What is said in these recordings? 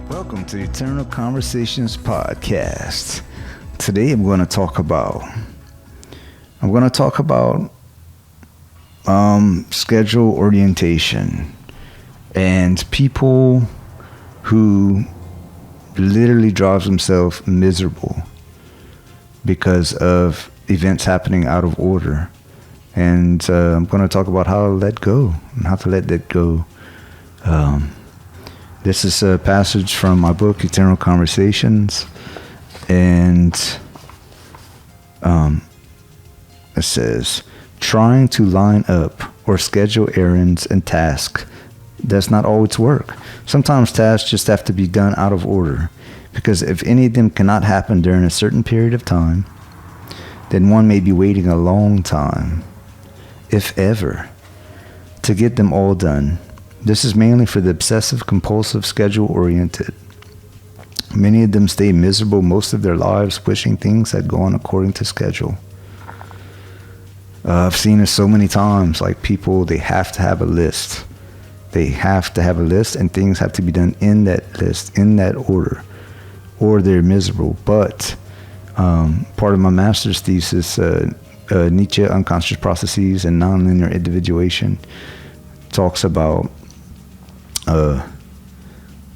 Welcome to Eternal Conversations podcast. Today I'm going to talk about schedule orientation and people who literally drive themselves miserable because of events happening out of order. And I'm going to talk about how to let go and how to let that go. This is a passage from my book, Eternal Conversations, and it says, trying to line up or schedule errands and tasks does not always work. Sometimes tasks just have to be done out of order, because if any of them cannot happen during a certain period of time, then one may be waiting a long time, if ever, to get them all done. This is mainly for the obsessive compulsive schedule oriented. Many of them stay miserable most of their lives wishing things had gone according to schedule. I've seen it so many times, like people, they have to have a list. They have to have a list and things have to be done in that list, in that order, or they're miserable. But part of my master's thesis, Nietzsche, Unconscious Processes and Nonlinear Individuation, talks about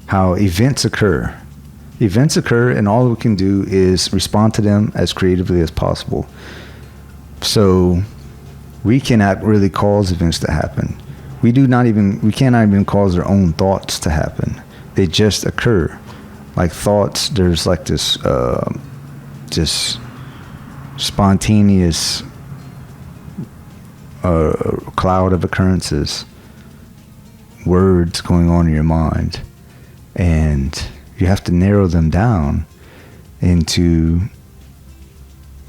how events occur. Events occur, and all we can do is respond to them as creatively as possible. So we cannot really cause events to happen. We cannot even cause our own thoughts to happen. They just occur. Like thoughts, there's like this just spontaneous cloud of occurrences, words going on in your mind, and you have to narrow them down into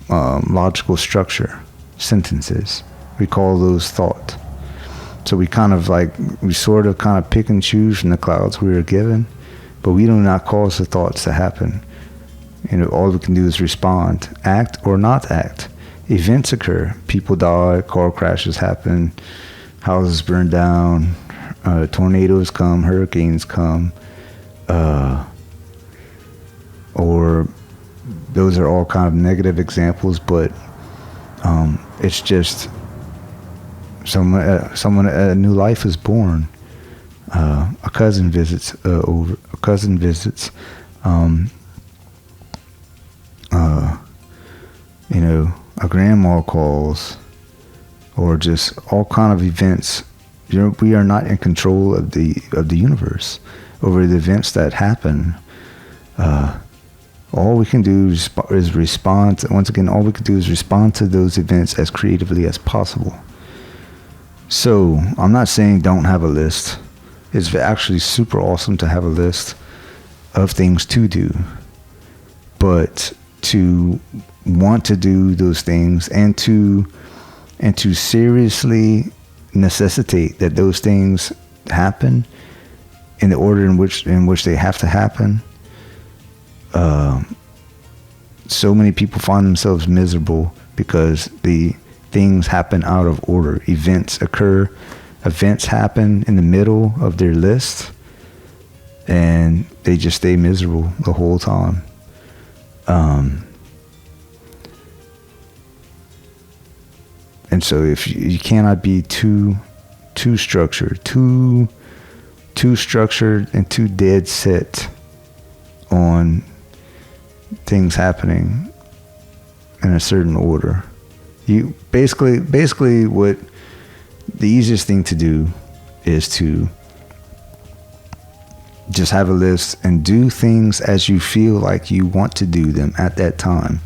logical structure, sentences. We call those thought. So we sort of pick and choose from the clouds we are given, but we do not cause the thoughts to happen. All we can do is respond, act or not act. Events occur. People die, car crashes happen, houses burn down, tornadoes come, hurricanes come, or those are all kind of negative examples, but it's just a new life is born. A cousin visits a grandma calls, or just all kind of events. We are not in control of the universe over the events that happen. All we can do is respond. Once again, all we can do is respond to those events as creatively as possible. So I'm not saying don't have a list. It's actually super awesome to have a list of things to do, but to want to do those things and to seriously necessitate that those things happen in the order in which they have to happen. So many people find themselves miserable because the things happen out of order. Events occur. Events happen in the middle of their list, and they just stay miserable the whole time. And so if you cannot be too structured, too structured and too dead set on things happening in a certain order. You basically what the easiest thing to do is to just have a list and do things as you feel like you want to do them at that time.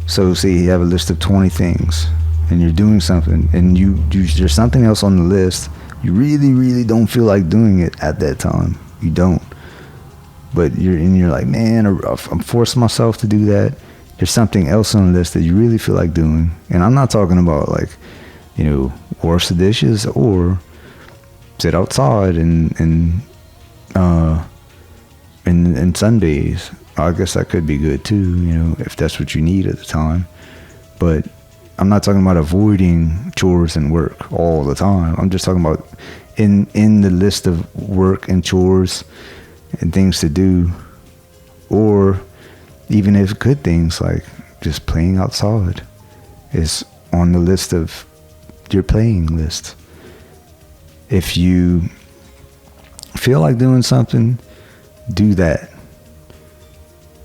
So say you have a list of 20 things and you're doing something, and there's something else on the list. You really don't feel like doing it at that time. You don't. But you're like, man, I'm forcing myself to do that. There's something else on the list that you really feel like doing. And I'm not talking about wash the dishes or sit outside and sunbathe. I guess that could be good too, if that's what you need at the time. But I'm not talking about avoiding chores and work all the time. I'm just talking about in the list of work and chores and things to do, or even if good things like just playing outside is on the list of your playing list. If you feel like doing something, do that.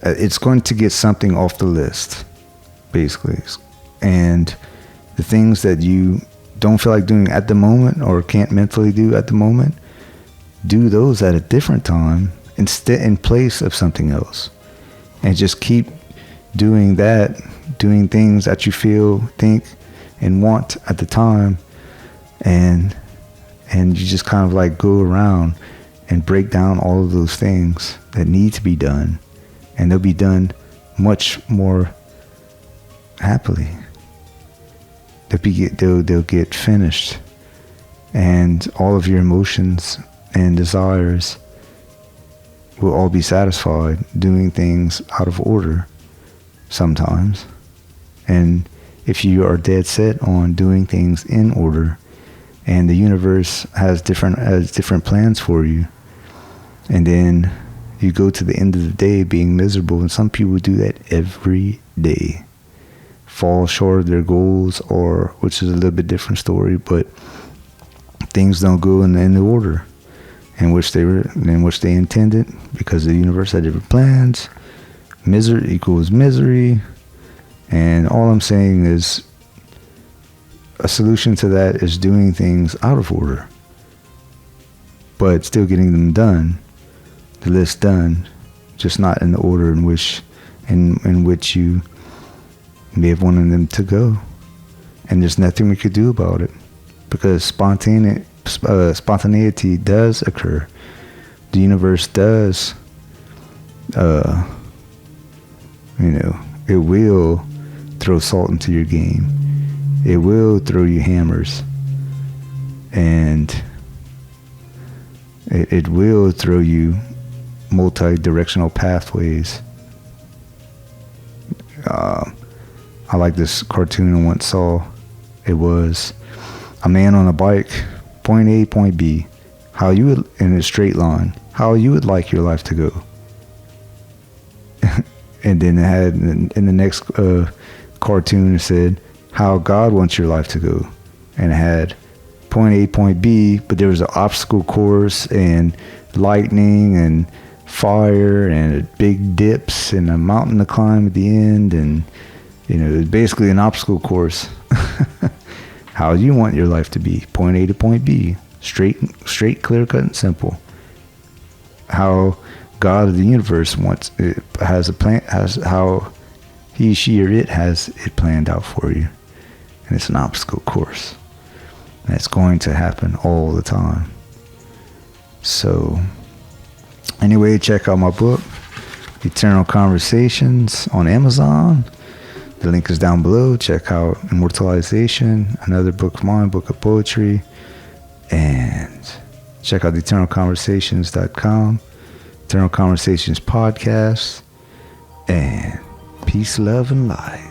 It's going to get something off the list, basically. And the things that you don't feel like doing at the moment or can't mentally do at the moment, do those at a different time instead, in place of something else. And just keep doing that, doing things that you feel, think, and want at the time. And you just kind of like go around and break down all of those things that need to be done. And they'll be done much more happily. They'll get finished. And all of your emotions and desires will all be satisfied doing things out of order sometimes. And if you are dead set on doing things in order, and the universe has different plans for you, and then you go to the end of the day being miserable, and some people do that every day, fall short of their goals, or which is a little bit different story, but things don't go in the order in which they intended, because the universe had different plans. Misery equals misery, and all I'm saying is a solution to that is doing things out of order, but still getting them done, the list done, just not in the order in which you may have wanted them to go. And there's nothing we could do about it, because spontaneity does occur. The universe does, it will throw salt into your game. It will throw you hammers, and it will throw you multi-directional pathways. I like this cartoon I once saw. It was a man on a bike, point A, point B, in a straight line, how you would like your life to go. And then it had, in the next cartoon, it said, how God wants your life to go. And it had point A, point B, but there was an obstacle course and lightning and fire and big dips and a mountain to climb at the end, and it was basically an obstacle course. How you want your life to be, point A to point B, straight, clear cut, and simple. How God of the universe has a plan, has how he, she, or it has it planned out for you. And it's an obstacle course. And it's going to happen all the time. So, anyway, check out my book, Eternal Conversations, on Amazon. The link is down below. Check out Immortalization, another book of mine, book of poetry. And check out eternalconversations.com, Eternal Conversations podcast. And peace, love, and light.